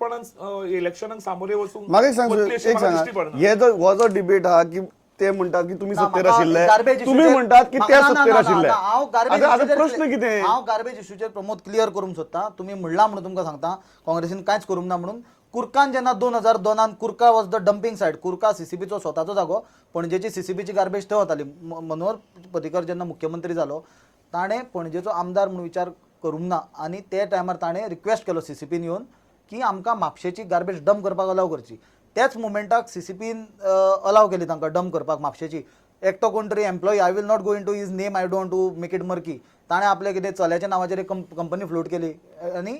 प्रामाणिकपणान इलेक्शनाक सामोरे वचूंक म्हाका एक सांगा हे जो हो जो डिबेट हा की ते म्हणतात की तुम्ही सत्तेर आशिल्ले, तुम्ही म्हणतात की ते सत्तेर आशिल्ले. आता प्रश्न कितें? हांव गार्बेज इश्यूचेर प्रमोद क्लियर करूंक सोदता. तुम्ही म्हणला म्हणून तुमकां सांगता काँग्रेसीन कांयच करूंक ना म्हणून. कुर्कान जेन्ना 2002 कुर्का वॉज द डंपिंग सायट, कुर्का सीसीबीचो स्वताचो जागो, पणजेची सीसीबीची गार्बेज थंय वताली. मनोहर पर्रीकर जेन्ना मुख्यमंत्री जालो ताणें पणजेचो आमदार म्हणून विचार करूंक ना आनी ते टायमार ताणें रिक्वेस्ट केलो सीसीपीन येवन की आमकां म्हापशेची गार्बेज डंप करपाक अलाव करची. त्याच मोमेंटाक सीसीपीन अलाव केली तांकां डंप करपाक म्हापशेची. एकटो कोण तरी employee, I will not go into his name, I don't to make it murky, ताणें आपले कितें चल्याच्या नांवाचेर एक कंपनी फ्लोट केली आनी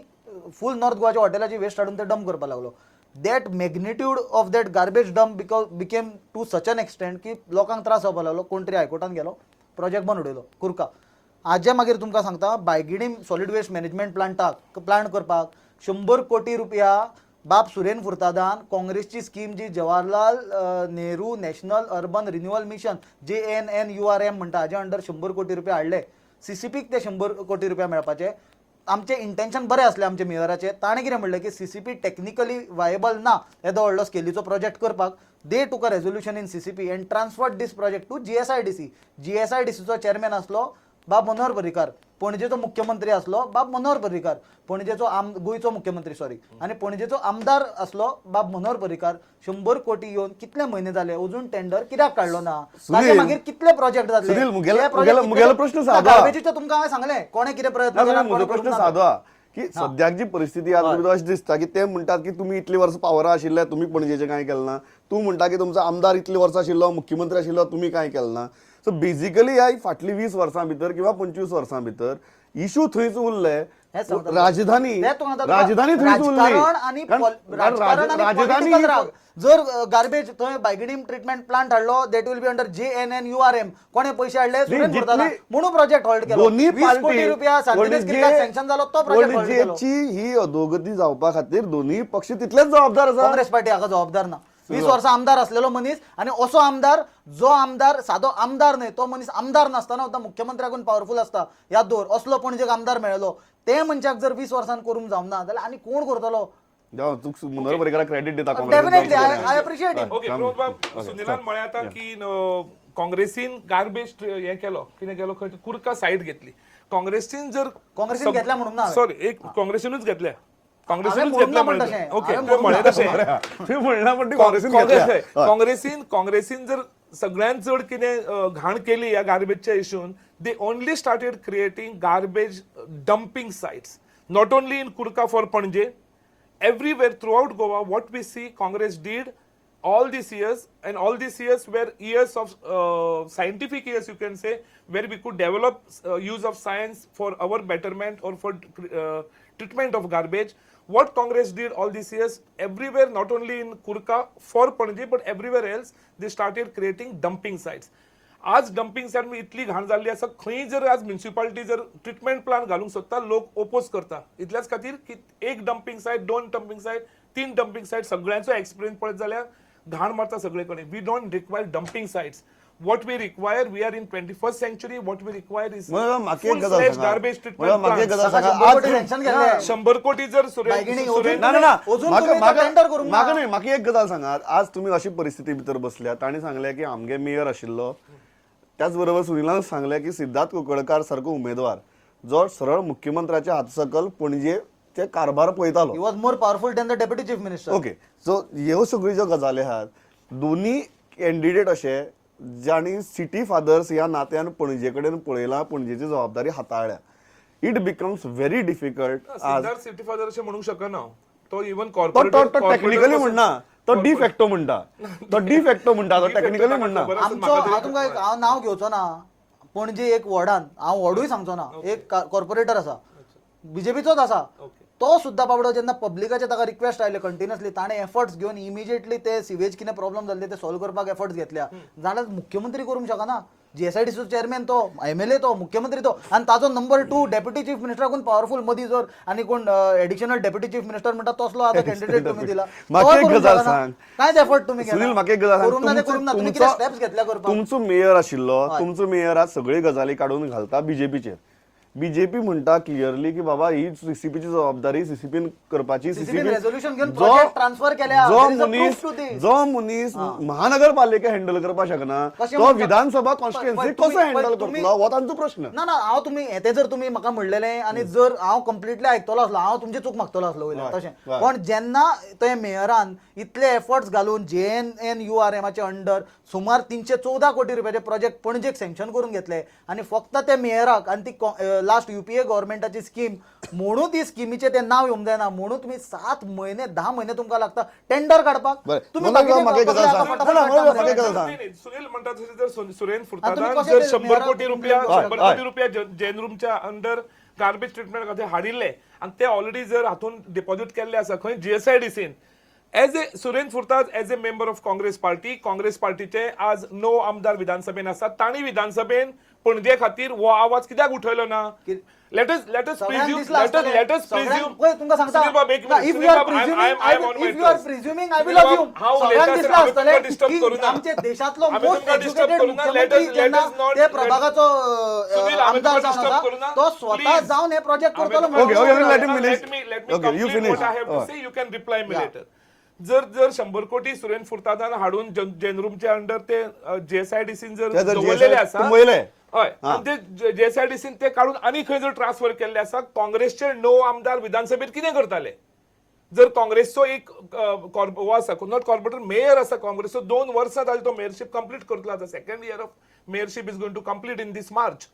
फूल नॉर्थ गोवाच्या हॉटेलाची वेस्ट हाडून ते डंप करपाक लागलो. That magnitude of that garbage dump became to such an extent की लोकांक त्रास जावपाक लागलो. कोण तरी हायकोर्टान गेलो, प्रोजेक्ट बंद उडयलो कुर्का. हाजे मागीर तुमकां सांगता Bainguinim solid waste management plant करपाक 100 कोटी रुपया बाब सुरेन फुर्तादान काँग्रेसची स्कीम जी Jawaharlal Nehru national urban renewal mission JNNURM म्हणटा हाजे अंडर 100 कोटी रुपया हाडले. सीसीपीक ते 100 कोटी रुपया मेळपाचे. आमचे इंटेंशन बरें असलें आमचे मेयराचे. ताणें कितें म्हणलें की सीसीपी टेक्निकली वायबल ना येदो व्हडलो स्केलीचो प्रोजेक्ट करपाक. They took a resolution in CCP and transferred this project to GSIDC. GSIDCचो चेअरमॅन असलो बाब मनोहर पर्रीकार, पणजेचो मुख्यमंत्री असलो बाब मनोहर पर्रीकार, पणजेचो गोंयचो मुख्यमंत्री सॉरी, आनी पणजेचो आमदार असलो बाब मनोहर पर्रीकार. 100 कोटी येवन कितले म्हयने जाले, अजून टेंडर कित्याक काडलो ना, ताचे मागीर कितले प्रोजेक्ट जातले. मुगेलो प्रश्न सादो गार्बेजीचो तुमकां हांवें सांगलें कोणे कितें प्रयत्न केला. म्हजो प्रश्न सादो हा की सद्याक जी परिस्थिती आज अशी दिसता की ते म्हणटात की तुम्ही इतली वर्सां पावरा आशिल्ले, तुम्ही पणजेचें कांय केलें ना. तूं म्हणटा की तुमचो आमदार इतली वर्सां आशिल्लो, मुख्यमंत्री आशिल्लो, तुम्ही कांय केलें ना. सो बेजिकली ह्या फाटली 20 वर्सां भितर किंवा 25 वर्सां भितर इश्यू थंयच उरले. राजधानी थंयच उरली. राजधानी जर गार्बेज थंय बायगिडीम ट्रीटमेंट प्लांट हाडलो that will be under JNNURM. कोणे पैसे हाडले सुरेन फुर्तादान म्हणून प्रोजेक्ट होल्ड केलो. 20 कोटी रुपया सँक्शन जालो तो प्रोजेक्ट होल्ड केलो. ही अधोगती जावपा खातीर दोन्ही पक्ष तितलेच जबाबदार आसा. काँग्रेस पार्टी हाका जबाबदार ना. 20 वर्सां आमदार असलेलो मनीस आनी असो आमदार जो आमदार सादो आमदार न्हय, तो मनीस आमदार नासतना सुद्दां मुख्यमंत्र्याकून पावरफुल असता. याद दवर असलो पणजेक आमदार मेळ्ळो. ते मनशाक जर 20 वर्सांन करूंक जावना जाल्यार आनी कोण करतलो. मनोहर पर्रीकाराक क्रेडीट दिता definitely I appreciate it. Okay Pramod बाब, सुनिलान म्हळें आतां की काँग्रेसीन गार्बेज हें केलो, कितें केलो, खंय कुर्का सायड घेतली. काँग्रेसीन घेतल्या म्हणून ना, सॉरी एक काँग्रेसीनूच घेतल्या. काँग्रेसीनूच घेतल्या म्हणून ओके म्हळें तशें. काँग्रेसीन जर सगळ्यांत चड कितें घाण केली ह्या गार्बेजच्या इश्यून, they only started creating garbage dumping sites, not only in Curca for Panaji, everywhere throughout Goa. What we see Congress did all these years, and all these years were years of scientific years, you can say, where we could develop use of science for our betterment or for treatment of garbage. What Congress did all these years, everywhere, not only in Kurka for Panaji but everywhere else, they started creating dumping sites. आज dumping site में इतली घाण जाल्ली आसा, खंय जर आज municipality जर treatment plant घालूंक सोदता लोक ओपोज करता. इतल्याच खातीर की एक dumping site, 2 dumping site, 3 dumping site, सगळ्यांचो एक्सपिरियन्स पळयत जाल्यार घाण मारता सगळे कडेन. We don't require dumping sites. What we require, we are in 21st century. What we require is full-fledged garbage treatment plants. 100 कोटी जर म्हाका एक गजाल सांगात. आज तुम्ही अशी परिस्थिती भितर बसल्यात आनी सांगले की आमगे मेयर आशिल्लो, त्याच बरोबर सुनिलान सांगले की सिद्धार्थ कुंकळकार सारको उमेदवार जो सरळ मुख्यमंत्र्याच्या हातसकल पणजेचे कारभार पळयतालो. He was more powerful than the deputy chief minister. Okay, so ह्यो सगळ्यो ज्यो गजाली आहात, दोन्ही कॅन्डिडेट अशे ज्यांनी सिटी फादर्स ह्या नात्यान पणजे कडेन पळयला, पणजेची जबाबदारी हाताळ्ळ्या. It becomes very difficult. City father अशें म्हणूंक शकना. तो इवन टेक्निकली म्हणना, तो डिफॅक्टो म्हणटा, तो टेक्निकली म्हणना. हांव तुमकां हांव नांव घेवचो ना. पणजे एक वॉर्डान हांव वॉर्डूय सांगचो ना, एक कॉर्पोरेटर आसा बीजेपीचोच आसा, तो सुद्दां बाबडो जेन्ना पब्लिकाचे ताका रिक्वेस्ट आयले कंटिन्युअसली, ताणें एफर्ट्स घेवन इमिजिएटली ते सिवेज कितें प्रॉब्लम जाल्ले ते सॉल्व करपाक एफर्ट्स घेतल्या. जाल्यार मुख्यमंत्री करूंक शकना. GSIDCचो चेअरमॅन तो, MLA तो, मुख्यमंत्री तो, आनी ताजो नंबर 2 डेप्युटी चीफ मिनिस्टराकून पॉवरफुल मदीं जर आनी कोण एडिशनल डेप्युटी चीफ मिनिस्टर म्हणटा तसलो आतां कॅन्डिडेट तुम्ही दिला. कांयच एफर्ट तुम्ही स्टेप्स घेतल्या करपाक. तुमचो मेयर आशिल्लो, तुमचो मेयर आज सगळी गजाली काडून घालता बीजेपीचेर. बीजेपी म्हणटा क्लिअरली की बाबा ही सीसीपीची जबाबदारी सीसीपीन करपाची CCP resolution घेऊन project transfer केल्या. There is a proof to this. जो मनीस महानगरपालिका हँडल करपाक शकना कशें तो म्हणटा? विधानसभा कॉन्स्टिट्युएन्सी कसो हँडल करतलो हो तांचो प्रश्न. ना हांव तुम्ही ते जर तुम्ही म्हाका म्हणलेलें आनी जर हांव कंप्लिटली आयकतलो असलो हांव तुमची चूक मागतलो असलो वयल्यान हय, तशें. हय. पण जेन्ना ते मेयरान इतले एफर्ट्स घालून JNNURMचे अंडर सुमार 314 कोटी रुपयाचे प्रोजेक्ट पणजेक सँक्शन करून घेतले आनी फक्त ते मेयराक आनी ती लास्ट UPA गव्हर्नमेंटाची स्कीम म्हणून ती स्किमीचे ते नाव येवंक जायना म्हणून तुम्ही 7 महिने 10 महिने तुमकां लागता टेंडर काडपाक. बरं. तुम्ही मनोज बाकीचे म्हाका एक गजाल कसले सांग. आता ना, मनोज फटाफट म्हाका एक काडटा. गजाल सांग. नाही, सुनील म्हणतात तसे जर सुरेन तुम्ही फुरतादान कशे जर ते 100 मेयराक कोटी रुपया हय, 100 हय. कोटी रुपया जैन रूमच्या अंडर गार्बेज ट्रीटमेंट खातीर हाडिल्ले आणि ते ऑलरेडी जर हातून डिपॉझिट केल्ले आसा खंय GSIDCन as a Suren Furtado as a member of Congress पार्टीचे आज 9 आमदार विधानसभेन आसात. तांणी विधानसभेन पणजे खातीर हो आवाज कित्याक उठयलो ना? लेट अस सगळ्यांक प्रिज्यूम दिसला आसतलें. लेट अस सगळ्यांक प्रिज्यूम पळय तुमकां सांगता if you are presuming I will assume. सगळ्यांक दिसला आसतलें की आमचे देशातलो मोस्ट एज्युकेटेड मुख्यमंत्री जेन्ना ते प्रभागाचो आमदार जावन आसा तो स्वतः जावन हे प्रोजेक्ट करतलो Okay, म्हणून. let him finish. Let me Okay, you complete finish. what I have to say. You can reply me later. जर 100 कोटी सुरेन फुर्तादान हाडून जेनरूमच्या अंडर ते JSIDCन जर ते जर दवरलेले JSIDC आसा वयले. हय आणि ते JSIDCन ते काढून आणि खंय जर ट्रान्सफर केल्ले आसा काँग्रेसचे 9 आमदार विधानसभेत कितें करताले? जर काँग्रेसचो एक हो आसा नॉट कॉर्पोरेटर मेयर आसा काँग्रेसचो 2 वर्सां जाली तो मेयरशीप कंप्लीट करतलो आता second year of mayorship is going to complete in this March.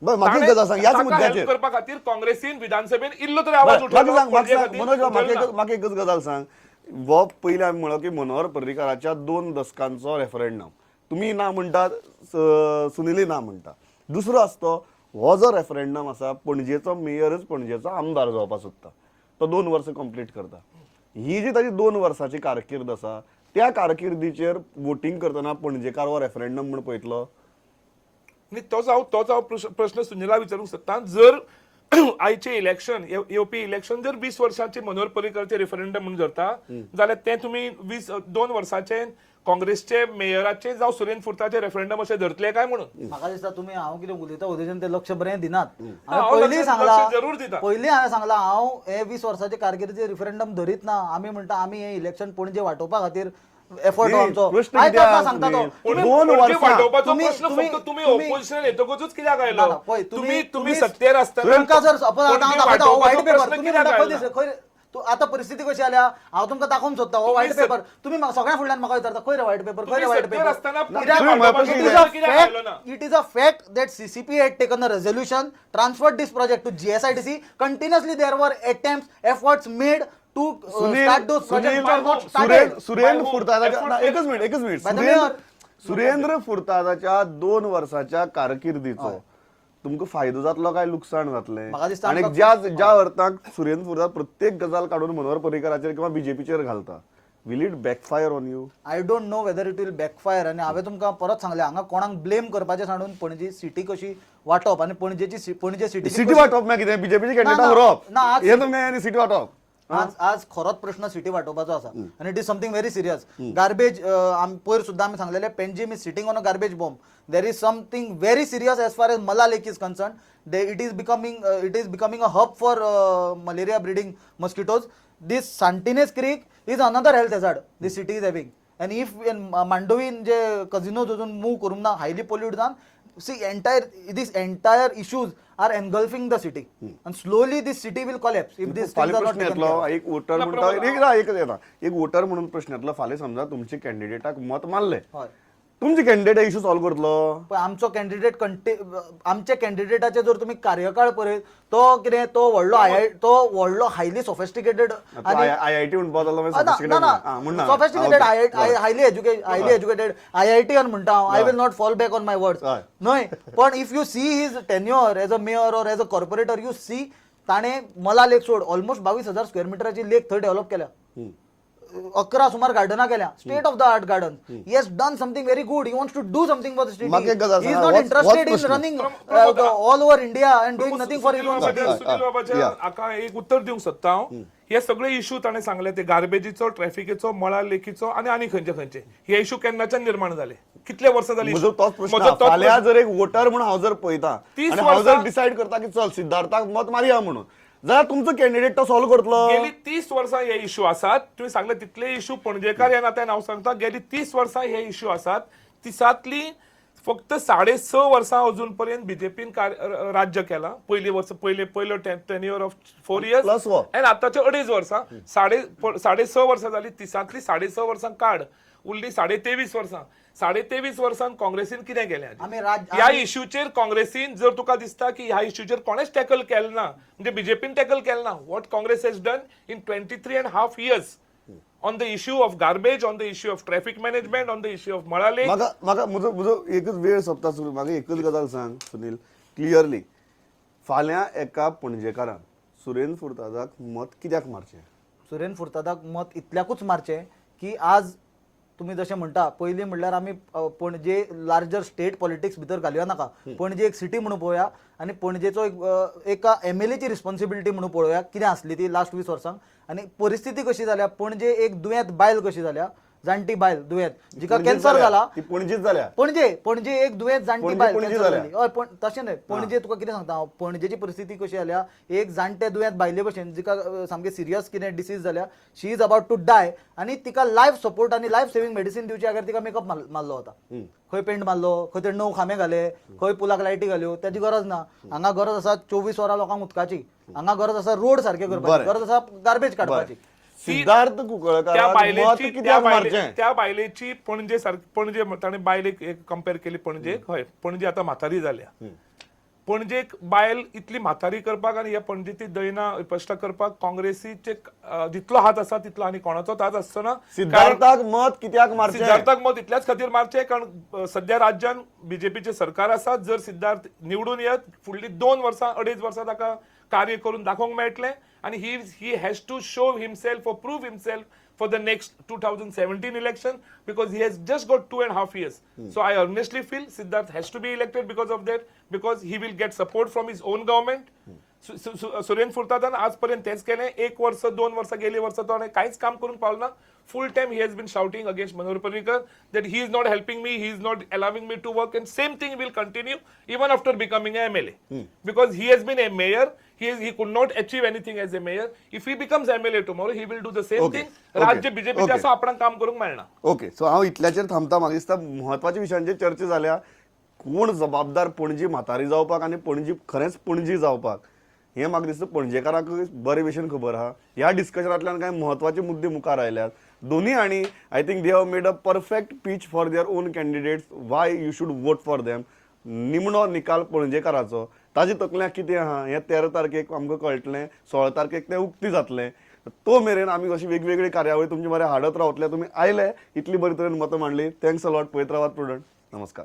बरं म्हाका एक गजाल सांग याच मुद्द्याचेर हेल्प करपा खातीर काँग्रेसीन विधानसभेन इल्लो तरी आवाज म्हाका उठयलो सांग पणजे म्हाका खातीर मनोज उठयलो ना. म्हाका एकच गजाल सांग. हो पयलीं आमी म्हणलो की मनोहर पर्रीकाराच्या 2 दशकांचो रेफरंडम तुम्ही ना म्हणटात सुनीलय ना म्हणटा. दुसरो आसतो हो जो रेफरंडम आसा पणजेचो मेयरच पणजेचो आमदार जावपाक सोदता तो 2 वर्सां कंप्लीट करता. ही जी ताची 2 वर्सांची कारकीर्द आसा त्या कारकिर्दीचेर वोटींग करतना पणजेकार हो रेफरंडम म्हण पळयतलो. आणि तोच हांव प्रश्न सुनीला विचारूंक सोदतां. जर आयचे इलेक्शन येवपी इलेक्शन जर 20 वर्सांचे मनोहर पर्रीकरचे रेफरंडम म्हणून धरता जाल्यार ते तुम्ही 2 वर्साचे काँग्रेसचे मेयराचे जावं सुरेन फुर्ताचे रेफरंडम अशें धरतले काय म्हणून? म्हाका दिसता तुम्ही हांव कितें उलयता उदेशान ते लक्ष बरें दिनात. हांव पयलीं लक्ष सांगला जरूर दिता. पयलीं हांवें सांगला हांव हे 20 वर्साचे कारकिर्दीचे रेफरंडम धरीत ना. आमी म्हणटा आमी हे इलेक्शन पणजे वांटोवपा खातीर एफर्ट नाही, आमचो प्रश्न काय कित्याक करता सांगता तो. पूण पण 2 पणजे वर्सां वांटोवपाचो तुम्ही- प्रश्न तुम्ही- फक्त तुम्ही तुम्ही- ऑपोजिशन येतकूच कित्याक ना, आयलो? ना, पळय, तुम्ही सत्तेर आसतना तुमकां जर सपोज पणजे आतां हांव दाखयता हो वांटोवपाचो व्हाईट पेपर प्रश्न तुम्ही कित्याक म्हणटा खंय आयला? दिसता खंय तूं आतां परिस्थिती कशी जाल्या हांव तुमकां दाखोवंक सोदता हो व्हाईट तुम्ही पेपर तुम्ही सगळ्या फुडल्यान म्हाका विचारता खंय रे व्हाईट पेपर खंय रे तुम्ही व्हाईट सत्तेर पेपर आसतना It पणजे is- वांटोवपाचो it is प्रश्न a कित्याक fact- आयलो ना? it is a fact that CCP had taken a resolution, transferred this project to GSIDC. Continuously there were efforts made to start those projects which are not started. Surendra By फुर्तादाच्या whom? ना, एकच minute By the mayor. Surendra फुर्तादाच्या 2 वर्साच्या कारकिर्दीचो तुमकां फायदो जातलो काय लुकसाण जातलें? म्हाका दिसता आणि आमकां ज्या अर्थाक सुरेंद्र फुर्ताद प्रत्येक गजाल काडून मनोहर पर्रीकराचेर किंवा बीजेपीचेर घालता will it backfire on you? I don't know whether it will backfire. आणि हांवें तुमकां परत सांगलें हांगा कोणाक ब्लेम करपाचें सांडून पणजी सिटी कशी वाटप आणि पणजे सिटी सिटी वाटप ना कितें बीजेपीचे कॅन्डिडेट व्हरप ना, आज- हे तुमकां सिटी वाटप आज खरोच प्रश्न सिटी वाटोवपाचो आसा आनी it is something very serious. Garbage पयर सुद्दां आमी सांगलेले Panjim is sitting on a garbage bomb. There is something very serious as far as Mala lake is concern. It is becoming a hub for malaria breeding mosquitoes. This Santinez creek is another health hazard this city is having. And if in Mandovin जे casinos अजून move करून ना highly polluted जान, see these entire issues are engulfing the city and slowly this city will collapse if these things फाल्यां are not प्रश्न taken येतलो. care of. एक voter म्हणटा एकच येता एक वोटर म्हणून प्रश्न येतलो. फाल्यां समजा तुमचे कॅन्डिडेटाक मत मारले हय. तुमचे कॅन्डिडेट इश्यू सॉल्व करतलो? पण आमचो कॅन्डिडेट आमच्या कॅन्डिडेटाचे जर तुम्ही कार्यकाळ पळयत तो कितें तो व्हडलो हायली सोफिस्टिकेटेड IIT म्हणपाक लागलो सोफिस्टिकेटेड हायली एज्युकेटेड IITian म्हणटा हांव. I will not fall back on my words न्हय. पण if you see his tenure as a mayor or as a corporator you see ताणें मला लेक सोड ऑलमोस्ट 22,000 स्क्वेअर मिटराची लेक थंय डेव्हलप केल्या. 11 सुमार गार्डना केल्या state of the art garden he has done something very good he wants to do something for the city म्हाका एक गजाल ही इज सांगा, नॉट what's इंटरेस्टेड इन प्रश्न? Running all over India and doing nothing for Sunil बाबाच्या हाका एक उत्तर दिवंक सोदता हांव हे सगळे इश्यू ताणें सांगले ते गार्बेजीचो ट्रॅफिकेचो मळार लेखीचो आनी खंयचे हे इश्यू केन्नाच्यान निर्माण जाले कितले वर्सां जाली म्हजो तोच प्रश्न म्हजो तोच फाल्यां जर एक वोटर म्हणून हांव जर पळयता 30 आनी हांव जर वर्सां- डिसायड करता की चल सिद्धार्थाक मत मारया म्हणून जाल्यार तुमचो कॅन्डिडेट तो सॉल्व करतलो गेली 30 वर्सां हे इश्यू आसात तुम्ही सांगले तितले इश्यू पणजेकार ह्या नात्यान हांव सांगता गेली 30 वर्सां हे इश्यू आसात तिसातली फक्त 6.5 वर्सां अजून पर्यंत बीजेपीन राज्य केला पयलो tenure of 4 Plus years what? आनी आतांचे 2.5 वर्सां 6.5 वर्सां जाली तिसातली 6.5 वर्सां काड उरली 23.5 वर्सां 23.5 वर्सांत काँग्रेसीन कितें केलें ह्या इश्यूचेर काँग्रेसीन जर तुका दिसता की ह्या इश्यूचेर कोणेच टॅकल केलें ना म्हणजे बीजेपीन टॅकल केलें ना what Congress has done in 23.5 years on the issue of garbage, on the issue of traffic management, on the issue of Malale. म्हाका म्हजो एकच वेळ सोंपता सुरू म्हाका एकच गजाल सांग सुनील क्लियरली फाल्यां एका पणजेकारान सुरेंद्र फुर्तादाक मत कित्याक मारचें सुरेन फुर्तादाक मत इतल्याकूच मारचें की आज तुम्ही जशें म्हणटा पयलीं म्हणल्यार आमी पणजे लार्जर स्टेट पॉलिटिक्स भितर घालुया नाका पणजे एक सिटी म्हणून पळोवया आनी पणजेचो एका एमएलएची रिस्पॉन्सिबिलिटी म्हणून पळोवया कितें आसली ती लास्ट 20 वर्सांक आनी परिस्थिती कशी जाल्या पणजे एक दुयेंत बायल कशी जाल्या जाणटी बायल दुयेंत जिका कॅन्सर जाला ती पणजीच जाल्या पणजे एक दुयेंत जाणटी पणजे बायल पणजे कॅन्सर जाल्या. जाली हय पण तशें न्हय पणजे तुका कितें सांगता हांव पणजेची परिस्थिती कशी जाल्या एक जाणटे दुयेंत बायले भशेन जिका सामकें सिरियस कितें डिसीज जाल्या शी इज अबाउट टू डाय आनी तिका लायफ सपोर्ट आनी लायफ सेविंग मेडिसीन दिवचे खातीर तिका मेकअप मारलो वता खंय पेंट मारलो खंय तरी 9 खांबे घाले खंय पुलाक लायटी घाल्यो त्याची गरज ना हांगा गरज आसा 24 वरां लोकांक उदकाची हांगा गरज आसा रोड सारके करपाची गरज आसा गार्बेज काडपाची सिद्धार्थ त्या कुंकळकाराक मत बायलेची कित्याक मारचें त्या बायलेची पणजे पणजे ताणें बायलेक कंपेर केली पणजेक हय पणजे आतां म्हातारी जाल्या पणजेक बायल इतली म्हातारी करपाक आनी ह्या पणजेची दयना स्पश्ट करपाक काँग्रेसीचे जितलो हात आसा तितलो आनी कोणाचोच हात आसचो सिद्धार्थाक मत कित्याक मारचें सिद्धार्थाक मत इतल्याच खातीर मारचें कारण सध्या राज्यान बीजेपीचे सरकार आसा जर सिद्धार्थ निवडून येत फुडली 2 वर्सां 2.5 वर्सां ताका कार्य करून दाखोवंक मेळटलें आनी he has to show himself or prove himself for the next 2017 election because he has just got 2.5 years. So I honestly feel Siddharth has to be elected because of that, because he will get support from his own government. Surendra फुर्तादान आजपर्यंत तेच केलें 1 वर्ष 2 वर्सां गेली वर्सां तो कांयच काम करून पावलो ना फुल time he has been shouting against Manohar Parrikar that he is not helping me, he is not allowing me to work, and same thing will continue even after becoming a MLA because he has been a mayor. He could not achieve anything as a mayor. If he becomes MLA tomorrow, he will do the same thing. राज्य बीजेपीचे असं आपण काम करूंक मेळना. Okay so हांव इतल्याचेर थांबता म्हाका दिसता म्हत्वाच्या विशयांचेर चर्चा जाल्या कोण जबाबदार पणजी म्हातारी जावपाक आनी पणजी खरेंच पणजी जावपाक हें म्हाका दिसता पणजेकारांक बरे भशेन खबर आहा ह्या डिस्कशनांतल्यान कांय म्हत्वाचे मुद्दे मुखार आयल्यात दोन्ही हांणी I think they have made a perfect pitch for their own candidates why you should vote for them निमणो निकाल पणजेकाराचो ताजे तकल्याक कितें आहा हें 13 तारखेक आमकां कळटलें 16 तारखेक तें उक्ती जातलें तो मेरेन आमी अशी वेगवेगळी कार्यावळी तुमचे मरे हाडत रावतले तुमी आयले इतली बरे तरेन मतां मांडली थँक्स अ लॉट पळयत रावात प्रुडंट नमस्कार.